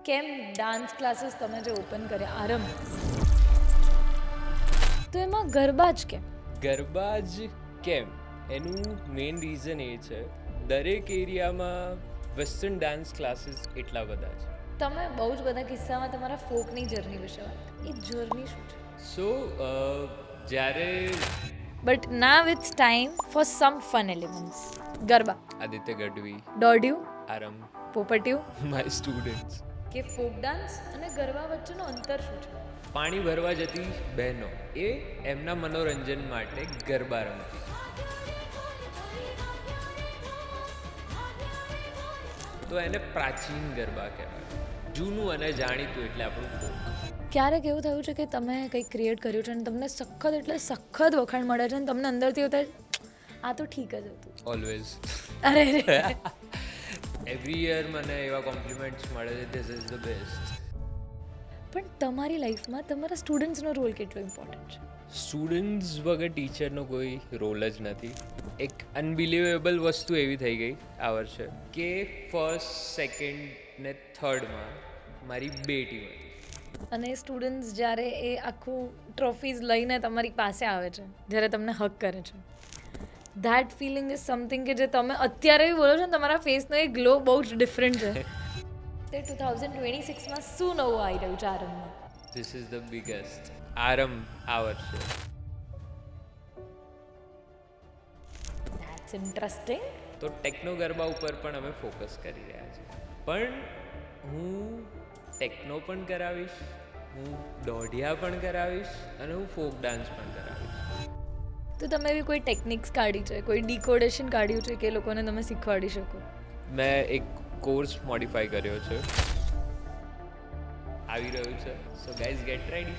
કેમ dance classes તમે જે ઓપન કર્યા આરંભ, તો એમાં ગરબા જ કેમ? ગરબા જ કેમ એનું મેઇન રીઝન એ છે, દરેક એરિયામાં વેસ્ટર્ન ડાન્સ ક્લાસીસ એટલા બધા છે. તમે બહુ જ બધા કિસ્સામાં તમારા ફોકની જર્ની વિશે વાત કરી. એ જર્ની શું છે? સો જ્યારે બટ ના with time for some fun elements. Garba, Aditya Gadhvi, Dodhiyu, Aarambh, Popatiyu my students, કે ફોક ડાન્સ અને ગરબા વચ્ચેનો અંતર શું છે? પાણી ભરવા જતી બહેનો એ એમના મનોરંજન માટે ગરબા રમતી. તો એને પ્રાચીન ગરબા કહેવાય, જૂનું અને જાણીતું એટલે આપણું ફોક. ક્યારેક એવું થયું છે કે તમે કંઈક ક્રિએટ કર્યું છે અને તમને સખત એટલે સખત વખાણ મળે છે અને તમને અંદરથી એવું થાય આ તો ઠીક જ હતું? ઓલવેઝ અરે એવરી યર મને એવા કોમ્પ્લિમેન્ટ્સ મળે છે, ધીસ ઇઝ ધ બેસ્ટ. પણ તમારી લાઈફમાં તમારા સ્ટુડન્ટ્સનો રોલ કેટલો ઇમ્પોર્ટન્ટ છે? સ્ટુડન્ટ્સ વગર ટીચરનો કોઈ રોલ જ નથી. એક અનબિલિવેબલ વસ્તુ એવી થઈ ગઈ આ વર્ષે કે ફર્સ્ટ, સેકન્ડ ને થર્ડમાં મારી 2 ટીમ હતી. અને સ્ટુડન્ટ્સ જ્યારે એ આખું ટ્રોફીઝ લઈને તમારી પાસે આવે છે, જ્યારે તમને હક કરે છે, ધેટ ફિલિંગ ઇઝ સમથિંગ કે જે તમે અત્યારે બી બોલો છો ને, તમારા ફેસનો એ ગ્લો બહુ જ ડિફરન્ટ છે. તે 2026માં શું નવું આવી રહ્યું છે આરંભમાં? ધીસ ઇઝ ધ બિગેસ્ટ આરંભ આ વર્ષે. That's interesting. તો ટેકનો ગરબા ઉપર પણ અમે ફોકસ કરી રહ્યા છીએ. પણ હું ટેકનો પણ કરાવીશ, હું દોઢિયા પણ કરાવીશ અને હું ફોક ડાન્સ પણ કરાવીશ. તો તમે એવી કોઈ ટેકનિક્સ કાઢી છે, કોઈ ડિકોડેશન કાઢ્યું છે કે લોકોને તમે શીખવાડી શકો? મેં એક કોર્સ મોડિફાઈ કર્યો છે, આવી રહ્યું છે. So guys gate ready.